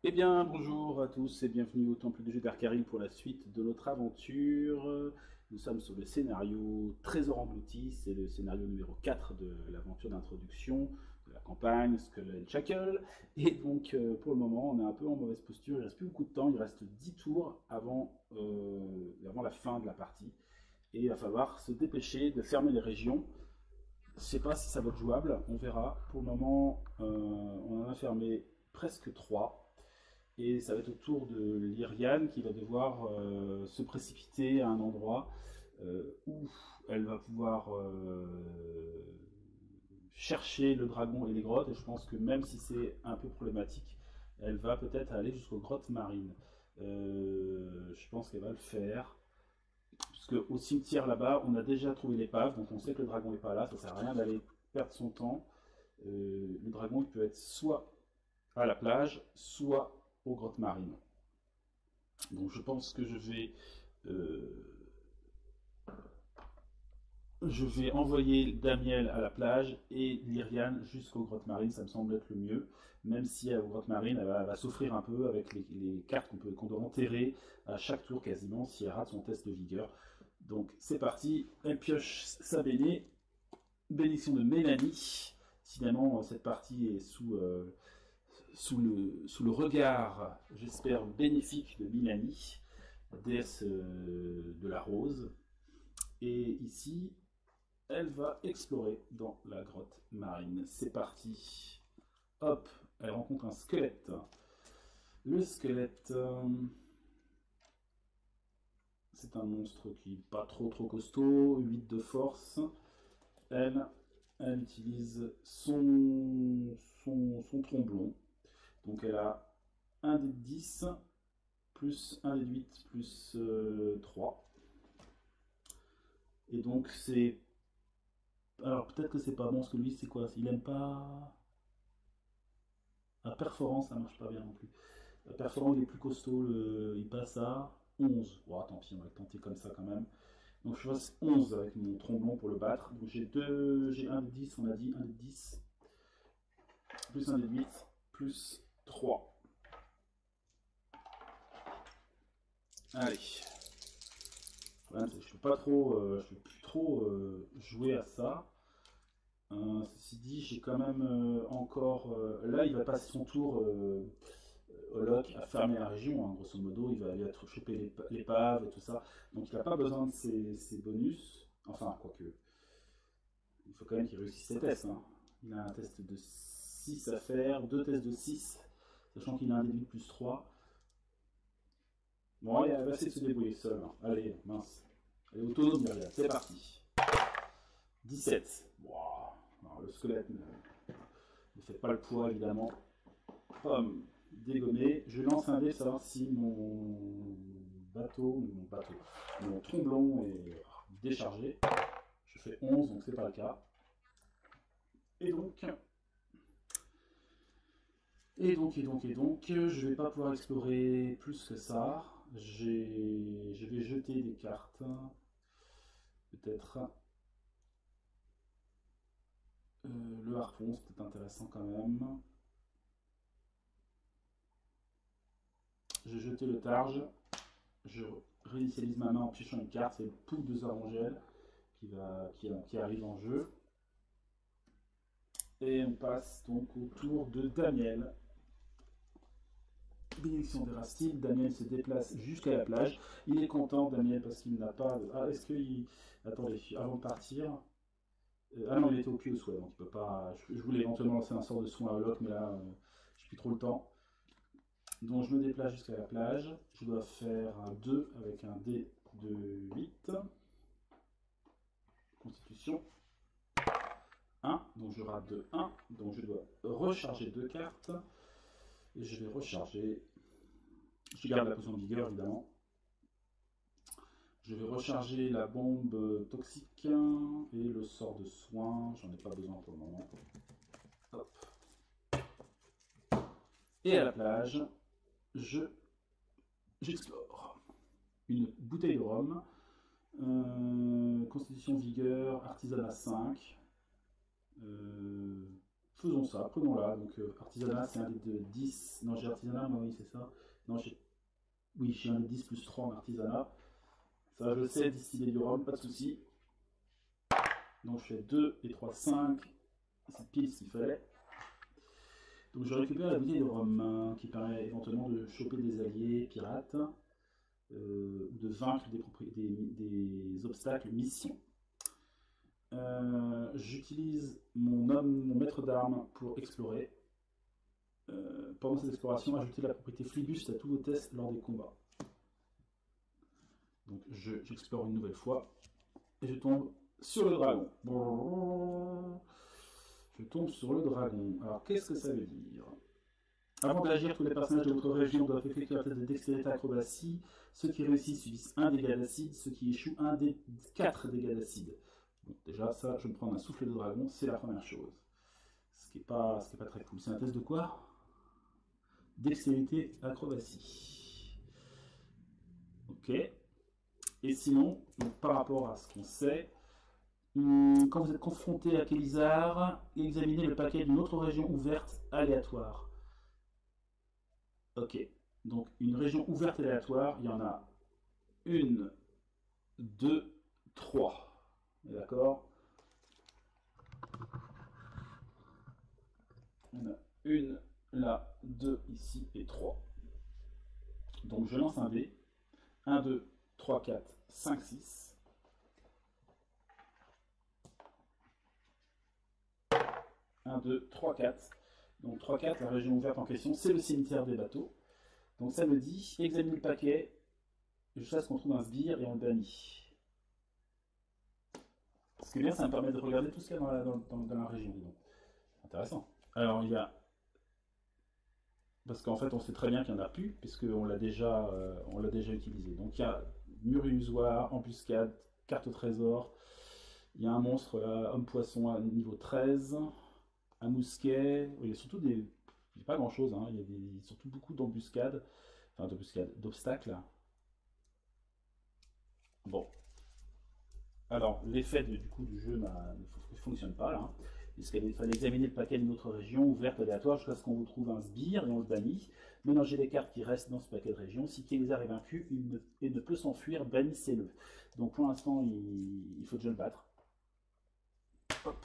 Eh bien, bonjour à tous et bienvenue au Temple du jeu d'Arcaril pour la suite de notre aventure. Nous sommes sur le scénario Trésor englouti, c'est le scénario numéro 4 de l'aventure d'introduction de la campagne Skull and Shackle. Et donc, pour le moment, on est un peu en mauvaise posture, il reste plus beaucoup de temps, il reste 10 tours avant la fin de la partie. Et il va falloir se dépêcher de fermer les régions. Je ne sais pas si ça va être jouable, on verra. Pour le moment, on en a fermé presque 3. Et ça va être au tour de Lyriane qui va devoir se précipiter à un endroit où elle va pouvoir chercher le dragon et les grottes. Et je pense que même si c'est un peu problématique, elle va peut-être aller jusqu'aux grottes marines. Je pense qu'elle va le faire. Parce qu'au cimetière là-bas, on a déjà trouvé l'épave, donc on sait que le dragon n'est pas là. Ça sert à rien d'aller perdre son temps. Le dragon il peut être soit à la plage, soit aux grottes marines. Donc je pense que euh, je vais envoyer Damiel à la plage et Lyriane jusqu'aux grottes marines, ça me semble être le mieux. Même si aux grottes marines, elle va souffrir un peu avec les cartes qu'on doit enterrer à chaque tour quasiment si elle rate son test de vigueur. Donc c'est parti, elle pioche sa bénédiction de Mélanie. Finalement, cette partie est sous le regard, j'espère, bénéfique de Mélanie, déesse de la rose. Et ici, elle va explorer dans la grotte marine. C'est parti. Hop, elle rencontre un squelette. Le squelette, c'est un monstre qui n'est pas trop costaud, 8 de force. Elle, elle utilise son tromblon. Donc elle a un dé de 10 plus un dé de 8 plus 3. Et donc c'est... Alors peut-être que c'est pas bon, parce que lui c'est quoi? Il aime pas... La perforance, ça marche pas bien non plus. La perforance, il est plus costaud, il passe à 11. Bon, tant pis, on va le tenter comme ça quand même. Donc je choisis 11 avec mon tromblon pour le battre. Donc j'ai un de 10, on a dit, un de 10, plus un de 8, plus 3. Allez. Le problème, c'est que je peux plus trop jouer à ça. Ceci dit, j'ai quand même encore. Là, il va passer son tour Holoc à fermer la région, hein, grosso modo. Il va aller choper l'épave et tout ça. Donc, il n'a pas besoin de ses bonus. Enfin, quoique. Il faut quand même qu'il réussisse ses tests. Hein. Il a un test de 6 à faire, deux tests de 6, sachant qu'il a un déduit de plus 3. Bon, allez, elle va essayer de se débrouiller seule. Hein. Allez, mince. Elle est autonome derrière. C'est parti. 17. Wow. Alors, le squelette ne fait pas le poids, évidemment. Pomme, dégommé. Je lance un dé pour savoir si mon tromblon est déchargé. Je fais 11, donc c'est pas le cas. Et donc, je vais pas pouvoir explorer plus que ça. Je vais jeter des cartes. Peut-être le harpon, c'est peut-être intéressant quand même. J'ai jeté le targe. Je réinitialise ma main en piochant une carte. C'est le poule de Zarangel qui arrive en jeu. Et on passe donc au tour de Daniel. Bénédiction d'Erastile, Daniel se déplace jusqu'à la plage. Il est content, Daniel, parce qu'il n'a pas de... Ah, est-ce qu'il... Attendez, avant de partir... Ah non, il était au pied au souhait, donc il peut pas... Je voulais éventuellement lancer un sort de soin à Locke, mais là, j'ai plus trop le temps. Donc je me déplace jusqu'à la plage. Je dois faire un 2 avec un dé de 8. Constitution. 1, donc je rate de 1. Donc je dois recharger 2 cartes. Et je vais recharger. Je garde la potion de vigueur, évidemment. Je vais recharger la bombe toxique et le sort de soin. J'en ai pas besoin pour le moment. Hop. Et à la plage, j'explore. Une bouteille de rhum. Constitution vigueur, artisanat 5. faisons ça, prenons-la. Donc artisanat, c'est un dé de 10. Non, j'ai artisanat, mais oui, c'est ça. Non, oui, j'ai un dé de 10 plus 3 en artisanat. Ça, je sais, distiller du rhum, pas de souci. Donc je fais 2 et 3, 5. C'est pile ce qu'il fallait. Donc je récupère la bouteille de rhum qui permet éventuellement de choper des alliés pirates ou de vaincre des obstacles mission. J'utilise mon maître d'armes pour explorer. Pendant cette exploration, ajoutez la propriété flibuste à tous vos tests lors des combats. Donc j'explore une nouvelle fois et je tombe sur le dragon. Je tombe sur le dragon. Alors qu'est-ce que ça veut dire? Avant d'agir, tous les personnages de votre région doivent effectuer un test de dextérité acrobatie. Ceux qui réussissent subissent 1 dégât d'acide, ceux qui échouent 4 dégâts d'acide. Bon, déjà, ça, je me prends un souffle de dragon, c'est la première chose. Ce qui est pas très cool. C'est un test de quoi? Dextérité acrobatie. Ok. Et sinon, donc, par rapport à ce qu'on sait, quand vous êtes confronté à Kélisar, examinez le paquet d'une autre région ouverte aléatoire. Ok, donc une région ouverte aléatoire, il y en a 1, 2, 3. D'accord? Il y en a 1 là, 2 ici et 3. Donc je lance un dé. 1, 2, 3, 4, 5, 6. 1, 2, 3, 4. Donc 3, 4, la région ouverte en question, c'est le cimetière des bateaux. Donc ça me dit, examine le paquet jusqu'à ce qu'on trouve un sbire et on le bannit. Ce qui est bien, ça me permet de regarder tout ce qu'il y a dans la région. Donc, intéressant. Alors il y a... Parce qu'en fait on sait très bien qu'il n'y en a plus, puisqu'on l'a déjà utilisé. Donc il y a mur illusoire, embuscade, carte au trésor. Il y a un monstre là, homme-poisson à niveau 13. Un mousquet. Il y a surtout des... Il n'y a pas grand chose, hein. Il y a surtout beaucoup d'embuscades. Enfin d'obstacles. Bon. Alors, l'effet du jeu ne fonctionne pas là. Il fallait examiner le paquet d'une autre région ouverte aléatoire jusqu'à ce qu'on vous trouve un sbire et on le bannit. Mélangez les cartes qui restent dans ce paquet de région. Si Kélisar est vaincu, il ne peut s'enfuir, bannissez-le. Donc pour l'instant, il faut déjà le battre. Hop.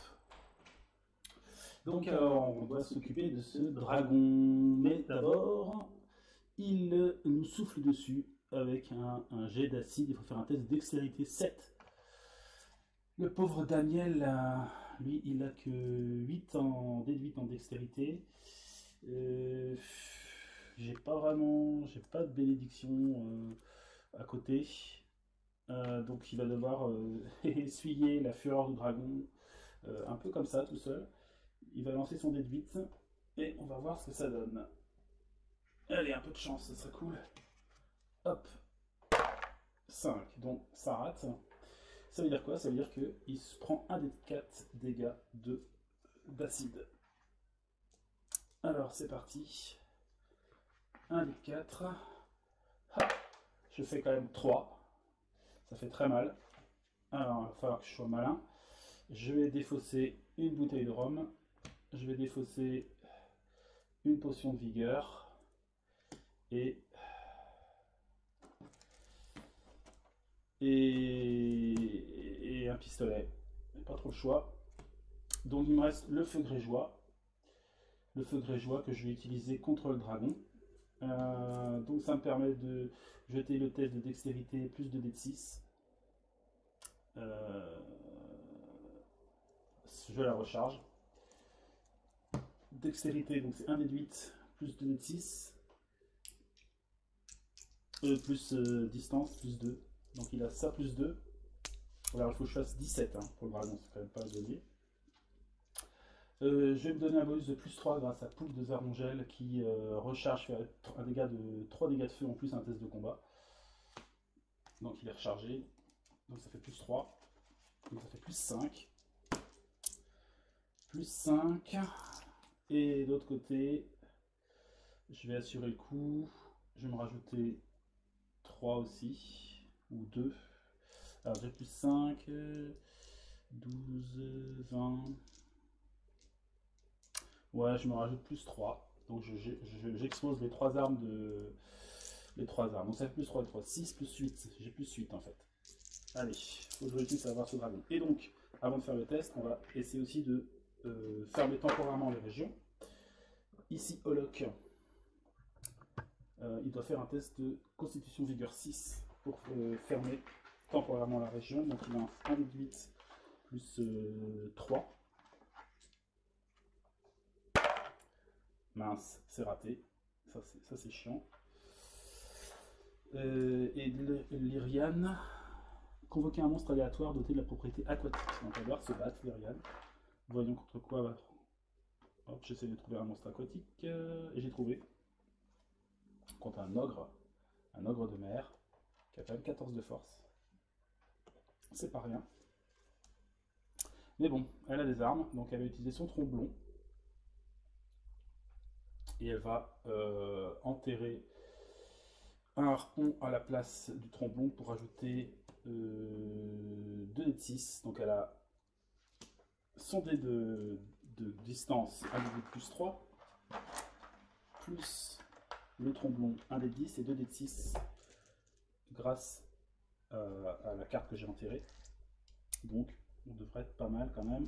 Donc alors, on doit s'occuper de ce dragon. Mais d'abord, il nous souffle dessus avec un jet d'acide. Il faut faire un test de dextérité 7. Le pauvre Daniel, lui, il a que 8 en déduite en dextérité. J'ai pas de bénédiction à côté. Donc il va devoir essuyer la fureur du dragon, un peu comme ça, tout seul. Il va lancer son dé de 8 et on va voir ce que ça donne. Allez, un peu de chance, ça serait cool. Hop, 5, donc ça rate. Ça veut dire quoi? Ça veut dire qu'il se prend un des 4 dégâts d'acide. Alors c'est parti. 1 des 4. Ah, je fais quand même 3. Ça fait très mal. Alors il va falloir que je sois malin. Je vais défausser une bouteille de rhum. Je vais défausser une potion de vigueur. Et un pistolet. Pas trop le choix. Donc il me reste le feu grégeois. Le feu grégeois que je vais utiliser contre le dragon. Donc ça me permet de jeter le test de dextérité plus de dés de 6. Je la recharge. Dextérité, donc c'est 1 dé de 8 plus 2 dés de 6. Plus distance, plus 2. Donc il a ça plus 2. Alors il faut que je fasse 17 hein, pour le dragon, c'est quand même pas gagné. Je vais me donner un bonus de plus 3 grâce à Poule de Zarongel qui recharge, fait un dégât de 3 dégâts de feu en plus un test de combat. Donc il est rechargé. Donc ça fait plus 3. Donc ça fait plus 5. Plus 5. Et de l'autre côté, je vais assurer le coup. Je vais me rajouter 3 aussi. Ou 2. Alors j'ai plus 5. 12, 20. Ouais, je me rajoute plus 3. Donc j'expose les 3 armes de. Les 3 armes. Donc ça fait plus 3, 3, 6 plus 8. J'ai plus 8 en fait. Allez, faut que je réussisse à avoir ce dragon. Et donc, avant de faire le test, on va essayer aussi de fermer temporairement les régions. Ici, Holoc, il doit faire un test de constitution vigueur 6 pour fermer temporairement la région. Donc il a un D8 plus 3. Mince, c'est raté. Ça c'est chiant. Et Lyriane, convoquer un monstre aléatoire doté de la propriété aquatique. Donc on va devoir se battre, Lyriane. Voyons contre quoi va. Hop, j'essaie de trouver un monstre aquatique. Et j'ai trouvé. Contre un ogre de mer, qui a quand même 14 de force. C'est pas rien. Mais bon, elle a des armes, donc elle va utiliser son tromblon. Et elle va enterrer un harpon à la place du tromblon pour ajouter 2 dés de 6. Donc elle a son dé de distance, un dé de plus 3, plus le tromblon, 1 dé de 10 et 2 dés de 6, grâce à la carte que j'ai enterrée. Donc on devrait être pas mal quand même.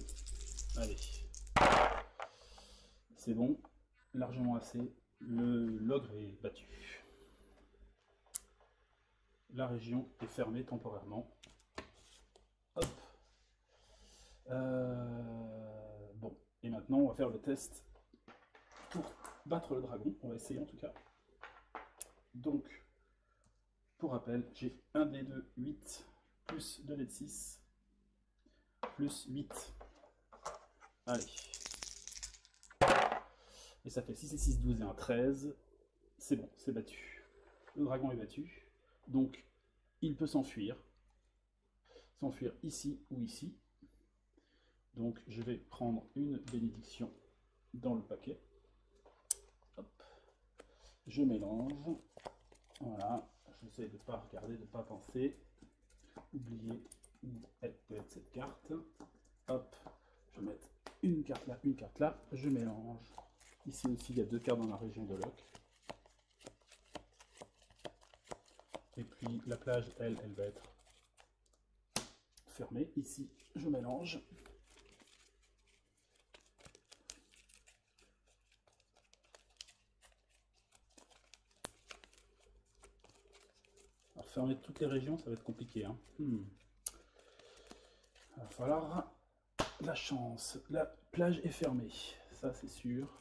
Allez. C'est bon, largement assez. L'ogre est battu. La région est fermée temporairement. Hop. Bon, et maintenant on va faire le test pour battre le dragon. On va essayer en tout cas. Donc, pour rappel, j'ai 1 dé de 8 plus 2 dés de 6 plus 8. Allez. Et ça fait 6 et 6, 12 et 1, 13. C'est bon, c'est battu. Le dragon est battu. Donc, il peut s'enfuir. S'enfuir ici ou ici. Donc, je vais prendre une bénédiction dans le paquet. Hop. Je mélange. Voilà. J'essaie de ne pas regarder, de ne pas penser. Oublier où elle peut être cette carte. Hop. Je vais mettre une carte là, une carte là. Je mélange. Ici aussi, il y a 2 cartes dans la région de Holoc. Et puis la plage, elle va être fermée. Ici, je mélange. Alors fermer toutes les régions, ça va être compliqué. Hein. Il va falloir de la chance. La plage est fermée, ça c'est sûr.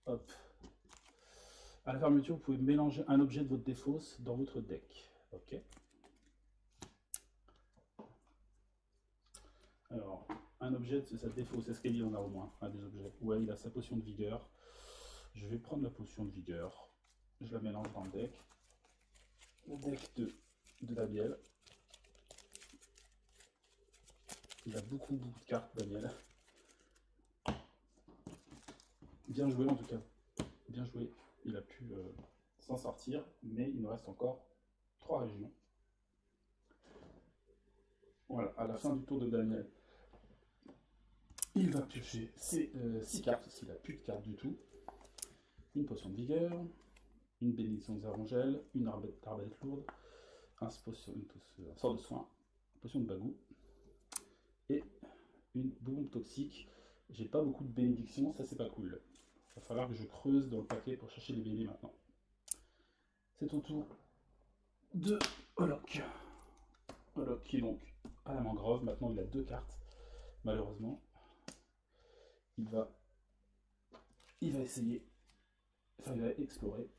Hop. À la fermeture, vous pouvez mélanger un objet de votre défausse dans votre deck. Ok. Alors, un objet de sa défausse, est-ce qu'il en a au moins un des objets? Ouais, il a sa potion de vigueur. Je vais prendre la potion de vigueur. Je la mélange dans le deck. Le deck de Daniel. Il a beaucoup de cartes, Daniel. Bien joué en tout cas. Bien joué. Il a pu s'en sortir, mais il nous reste encore 3 régions. Voilà, à la fin du tour de Daniel, il va piocher ses 6 cartes, s'il n'a plus de cartes du tout. Une potion de vigueur, une bénédiction de Zarangel, une arbalète lourde, un sort de soin, une potion de bagou, et une bombe toxique. J'ai pas beaucoup de bénédictions, ça c'est pas cool. Il va falloir que je creuse dans le paquet pour chercher les BD maintenant. C'est au tour de Holoc. Holoc qui est donc à la mangrove. Maintenant il a 2 cartes. Malheureusement, il va essayer, enfin il va explorer.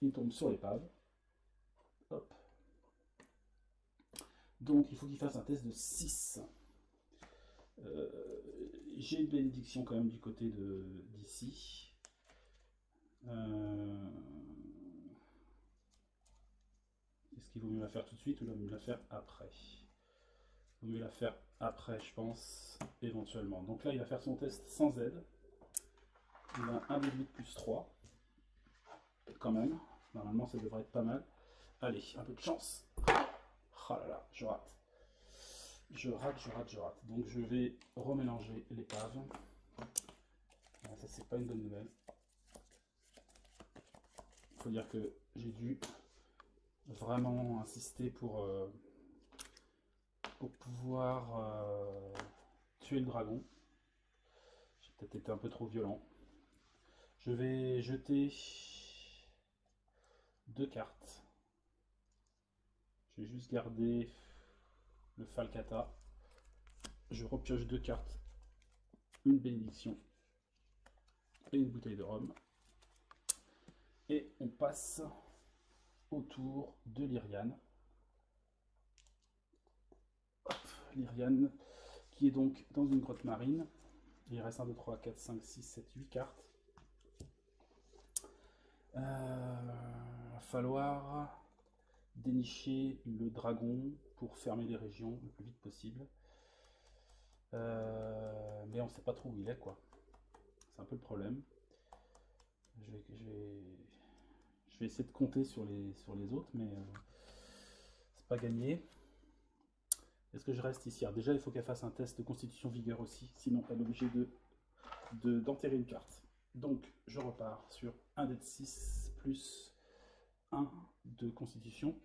Il tombe sur l'épave. Hop. Donc il faut qu'il fasse un test de 6. J'ai une bénédiction quand même du côté d'ici. Est-ce qu'il vaut mieux la faire tout de suite ou il vaut mieux la faire après? Il vaut mieux la faire après, je pense, éventuellement. Donc là, il va faire son test sans aide. Il a un D8 plus 3. Quand même. Normalement, ça devrait être pas mal. Allez, un peu de chance. Oh là là, je rate. Je rate. Donc je vais remélanger l'épave. Alors, ça, c'est pas une bonne nouvelle. Il faut dire que j'ai dû vraiment insister pour pouvoir tuer le dragon. J'ai peut-être été un peu trop violent. Je vais jeter 2 cartes. Je vais juste garder le Falcata. Je repioche 2 cartes. Une bénédiction et une bouteille de rhum. Et on passe au tour de Lyriane. Lyriane qui est donc dans une grotte marine. Il reste 1, 2, 3, 4, 5, 6, 7, 8 cartes. Il va falloir dénicher le dragon pour fermer les régions le plus vite possible. Mais on ne sait pas trop où il est, quoi. C'est un peu le problème. Je vais essayer de compter sur les autres, mais c'est pas gagné. Est-ce que je reste ici? Alors déjà, il faut qu'elle fasse un test de constitution vigueur aussi, sinon elle est obligée d'enterrer une carte. Donc, je repars sur un dé de 6 plus 1 de constitution.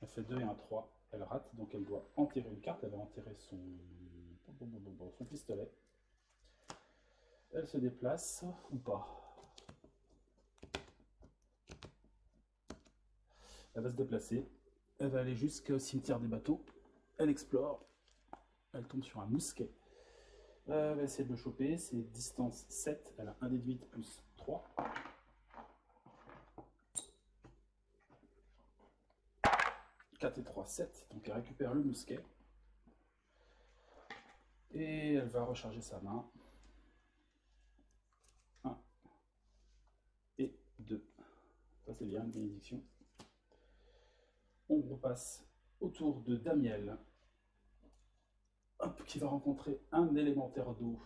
Elle fait 2 et un 3. Elle rate, donc elle doit enterrer une carte. Elle va enterrer son pistolet. Elle se déplace ou pas? Elle va se déplacer. Elle va aller jusqu'au cimetière des bateaux. Elle explore. Elle tombe sur un mousquet. Elle va essayer de le choper. C'est distance 7. Elle a un dé de 8 plus 3. 4 et 3, 7. Donc elle récupère le mousquet. Et elle va recharger sa main. 1 et 2. Ça c'est bien, une bénédiction. On repasse au tour de Damiel. Hop, qui va rencontrer un élémentaire d'eau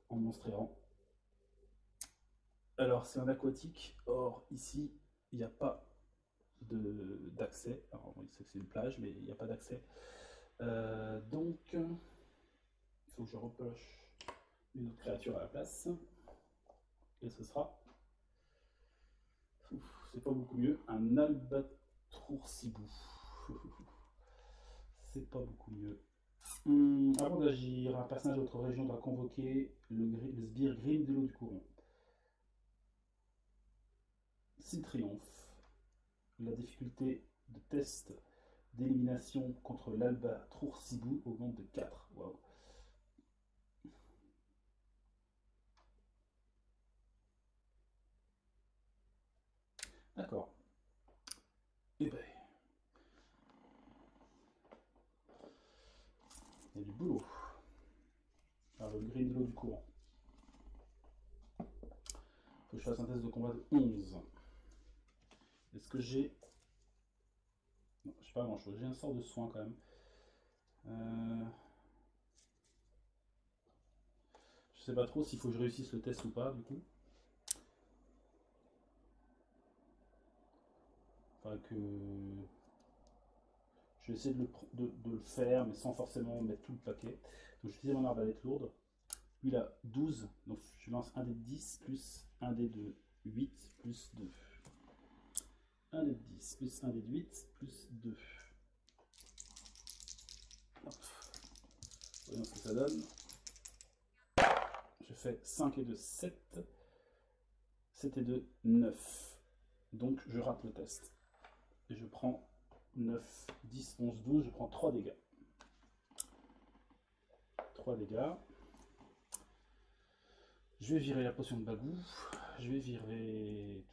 en monstre errant. Alors c'est un aquatique. Or ici, il n'y a pas d'accès. Alors on sait que c'est une plage, mais il n'y a pas d'accès. Donc, il faut que je repioche une autre créature à la place. Et ce sera, c'est pas beaucoup mieux, un Albatroursibou. C'est pas beaucoup mieux. Avant d'agir, un personnage de votre région doit convoquer le sbire Grindelot du courant. S'il triomphe, la difficulté de test d'élimination contre l'Albatroursibou augmente de 4. Waouh. D'accord. Et ben, il y a du boulot. Alors, le Grindelot du courant. Faut que je fasse un test de combat de 11. Est-ce que j'ai... Non, je sais pas grand chose. J'ai un sort de soin quand même. Je sais pas trop s'il faut que je réussisse le test ou pas du coup. Enfin que... Je vais essayer de le faire, mais sans forcément mettre tout le paquet. Donc j'utilise mon arbalète lourde. Lui il a 12, donc je lance un dé de 10 plus un dé de 8 plus 2. 1 dé de 10 plus 1 dé de 8 plus 2. Hop. Voyons ce que ça donne. Je fais 5 et 2, 7. 7 et 2, 9. Donc je rate le test. Et je prends 9, 10, 11, 12. Je prends 3 dégâts. 3 dégâts. Je vais virer la potion de bagou. Je vais virer...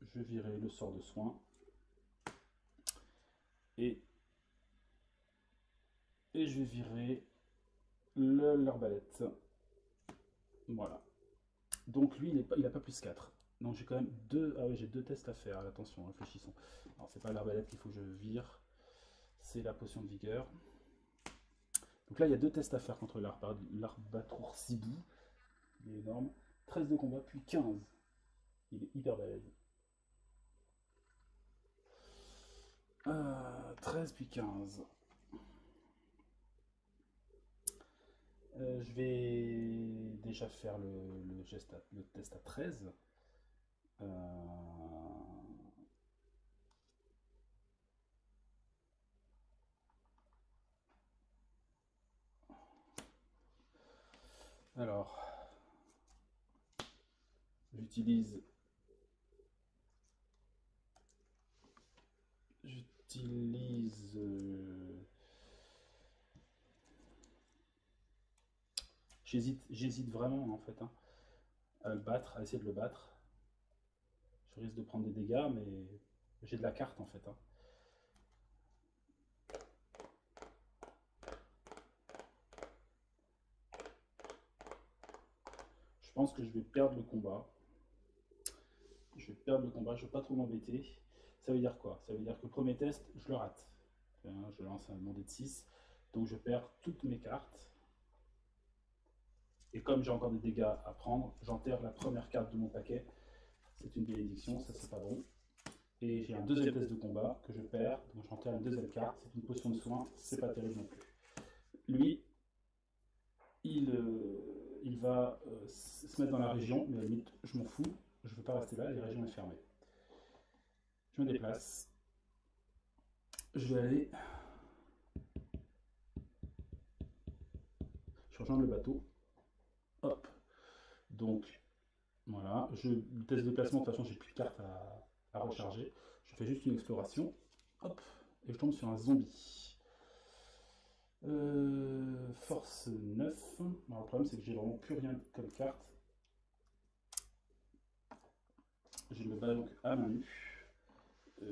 Je vais virer le sort de soin. Et je vais virer l'arbalète. Voilà. Donc lui, il n'a pas plus 4. Donc j'ai quand même 2... Ah oui, j'ai 2 tests à faire. Attention, réfléchissons. Alors c'est pas l'arbalète qu'il faut que je vire. C'est la potion de vigueur. Donc là, il y a 2 tests à faire contre l'Albatroursibou. Il est énorme. 13 de combat, puis 15. Il est hyper balèze. 13 puis 15. Je vais déjà faire le test à 13. Euh, Alors, j'utilise j'hésite vraiment en fait, hein, à le battre, à essayer de le battre. Je risque de prendre des dégâts, mais j'ai de la carte en fait, hein. Je pense que je vais perdre le combat. Je vais perdre le combat, je ne veux pas trop m'embêter. Ça veut dire quoi? Ça veut dire que le premier test, je le rate. Je lance un dé de 6, donc je perds toutes mes cartes. Et comme j'ai encore des dégâts à prendre, j'enterre la première carte de mon paquet. C'est une bénédiction, ça c'est pas bon. Et j'ai un deuxième test de combat que je perds, donc j'enterre une deuxième carte. C'est une potion de soin, c'est pas terrible non plus. Lui, il va se mettre dans la région, mais à la limite, je m'en fous. Je ne veux pas rester là, la région est fermée. Je me déplace. Je vais aller. Je rejoins le bateau. Hop. Donc, voilà. Le test de déplacement, de toute façon, j'ai plus de cartes à recharger. Je fais juste une exploration. Hop. Et je tombe sur un zombie. Force 9. Alors, le problème, c'est que j'ai vraiment plus rien comme carte. Je me bats donc à main nue. Je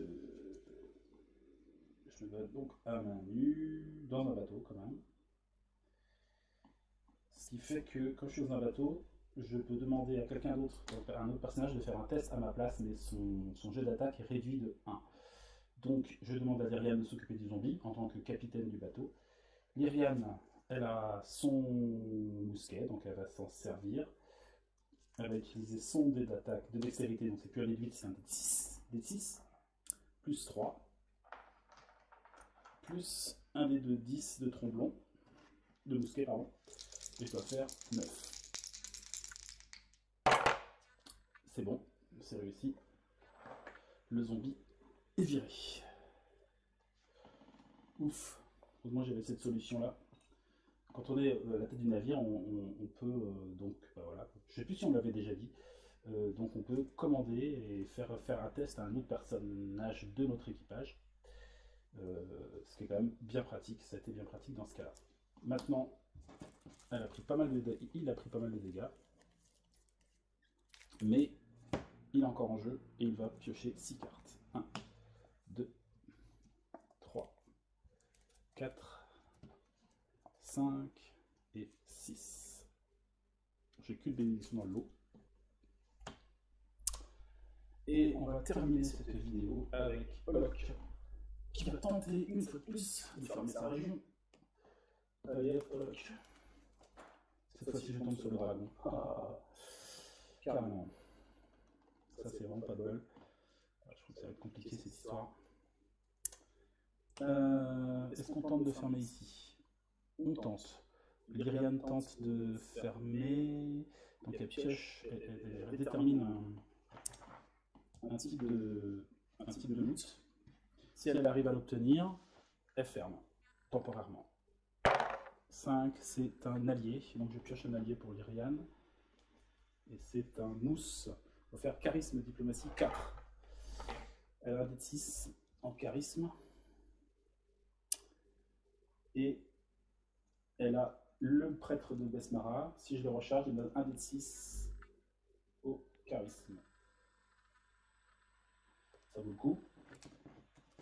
me bats donc à main nue dans un bateau quand même. Ce qui fait que quand je suis dans un bateau, je peux demander à quelqu'un d'autre, à un autre personnage, de faire un test à ma place, mais son jet d'attaque est réduit de 1. Donc je demande à Lyriane de s'occuper du zombie en tant que capitaine du bateau. Lyriane, elle a son mousquet, donc elle va s'en servir. Elle va utiliser son dé d'attaque de dextérité, donc c'est plus un dé de 8, c'est un dé de 6. Dé de 6, plus 3, plus un dé de 10 de tromblon, de mousquet, pardon. Et je dois faire 9. C'est bon, c'est réussi. Le zombie est viré. Ouf. Heureusement j'avais cette solution-là. Quand on est à la tête du navire, on peut donc, bah voilà, je ne sais plus si on l'avait déjà dit, donc on peut commander et faire un test à un autre personnage de notre équipage. Ce qui est quand même bien pratique, ça a été bien pratique dans ce cas-là. Maintenant, il a pris pas mal de dégâts, mais il est encore en jeu et il va piocher 6 cartes. 1, 2, 3, 4, 5 et 6. J'ai qu'une bénédiction dans le lot. Et on va terminer cette vidéo avec Olok, qui va tenter une fois de plus de fermer sa région. Allez, Olok. Cette fois-ci, je tombe sur le dragon. Ah, carrément. Ça, c'est vraiment pas de bol. Je trouve que ça va être compliqué cette histoire. Est-ce qu'on tente de fermer ici? On tente. Lyriane tente de fermer. Donc elle pioche, elle détermine un type de loot. Si elle arrive à l'obtenir, elle ferme temporairement. 5, c'est un allié. Donc je pioche un allié pour Lyriane. Et c'est un mousse. On va faire charisme, diplomatie 4. Elle a un dé de 6 en charisme. Et elle a le prêtre de Besmara. Si je le recharge, il me donne un dé de 6 au charisme. Ça vaut le coup.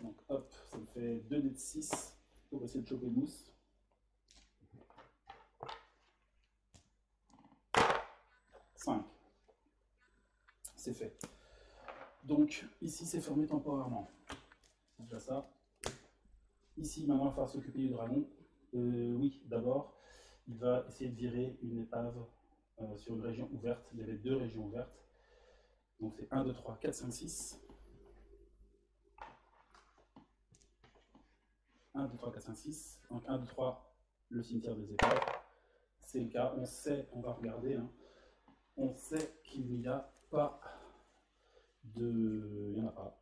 Donc hop, ça me fait 2 dés de 6 pour essayer de choper le mousse. 5. C'est fait. Donc ici c'est fermé temporairement. C'est déjà ça. Ici maintenant il va falloir s'occuper du dragon. Oui, d'abord il va essayer de virer une épave sur une région ouverte. Il y avait 2 régions ouvertes. Donc c'est 1, 2, 3, 4, 5, 6. 1, 2, 3, 4, 5, 6. Donc 1, 2, 3, le cimetière des épaves. c'est le cas. On sait, on va regarder, hein, on sait qu'il n'y a pas de... Il n'y en a pas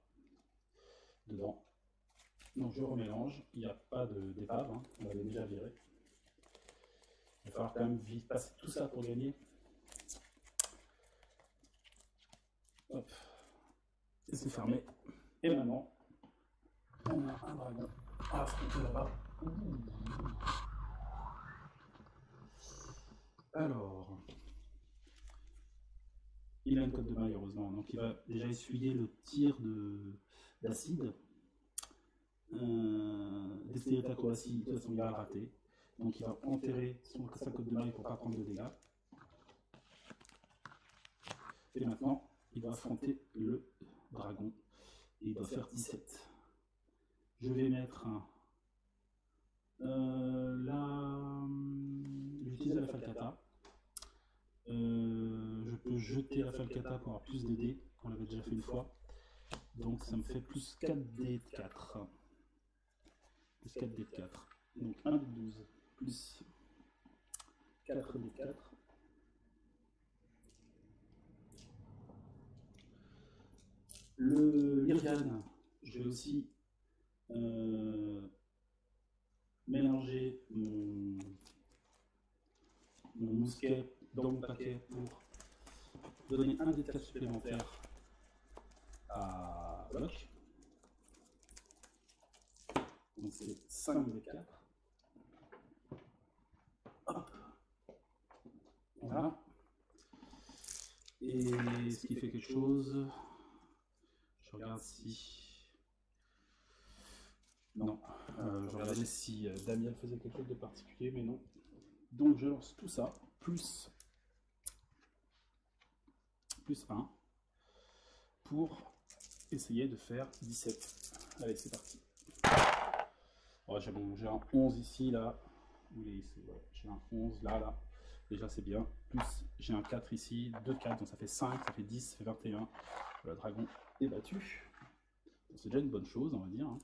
dedans. Donc je remélange, il n'y a pas d'épave, hein, on l'avait déjà viré. Il va falloir quand même vite passer tout ça pour gagner. Hop. Et c'est fermé. Et maintenant, on a un dragon à affronter là-bas. Alors, il a une cote de maille heureusement, donc il va déjà essuyer le tir d'acide. Dextérité acrobatie, de toute façon il va le rater. Donc il va enterrer sa cote de maille pour ne pas prendre de dégâts. Et maintenant, il va affronter le dragon. Et il doit faire 17. Je vais mettre un... là, j'utilise la falcata. Je peux jeter la falcata pour avoir plus de dés. On l'avait déjà fait une fois. Donc ça me fait plus 4D de 4. Plus 4D de 4. Donc 1 de 12 plus 4D de 4. Le Lyrian, je vais aussi mélanger mon mousquet dans mon paquet pour donner un dé de 4 supplémentaire à Bloc. Donc c'est 5 dé de 4. Hop. Voilà. Et ce qui fait quelque chose, je regarde si... Non, je regardais si Damiel faisait quelque chose de particulier, mais non. Donc je lance tout ça, plus 1, pour essayer de faire 17. Allez, c'est parti. Oh, j'ai un 11 ici, là. Oui, j'ai un 11 là. Déjà c'est bien. Plus j'ai un 4 ici, 2 4, donc ça fait 5, ça fait 10, ça fait 21. Le dragon est battu. C'est déjà une bonne chose, on va dire. Hein.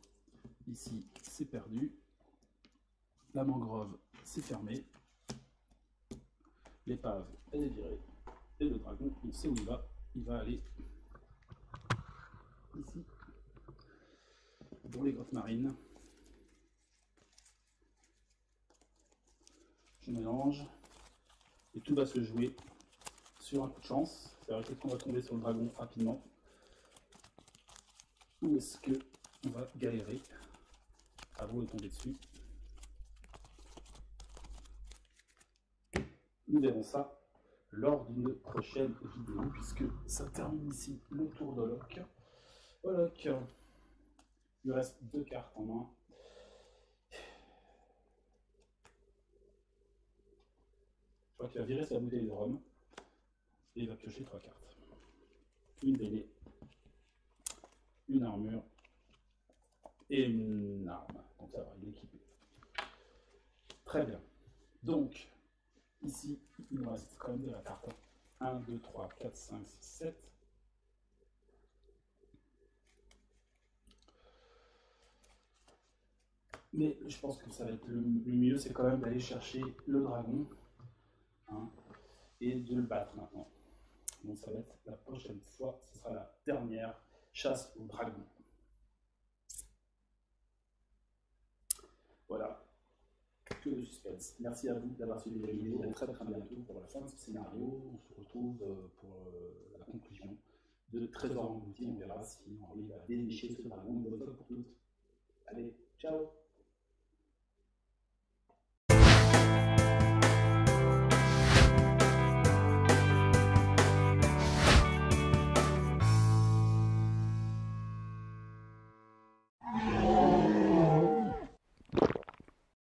Ici, c'est perdu. La mangrove, c'est fermé. L'épave, elle est virée. Et le dragon, on sait où il va. Il va aller ici, dans les grottes marines. Je mélange. Et tout va se jouer sur un coup de chance. C'est-à-dire qu'on va tomber sur le dragon rapidement. Ou est-ce qu'on va galérer avant de tomber dessus? Nous verrons ça lors d'une prochaine vidéo, puisque ça termine ici le tour de Loc. Voilà, il lui reste 2 cartes en main. Je crois qu'il va virer sa bouteille de rhum et il va piocher 3 cartes. Une délai, une armure et une arme. Donc ça va, il est équipé. Très bien. Donc, ici, il nous reste quand même de la carte. 1, 2, 3, 4, 5, 6, 7. Mais je pense que ça va être le mieux, c'est quand même d'aller chercher le dragon, hein, et de le battre maintenant. Donc ça va être la prochaine fois, ce sera la dernière chasse au dragon. Voilà, que de suspense. Merci à vous d'avoir suivi la vidéo. À très bientôt pour la fin de ce scénario. On se retrouve pour la conclusion de Trésor englouti. On verra si on arrive à dénicher ce dragon une bonne fois pour toutes. Allez, ciao!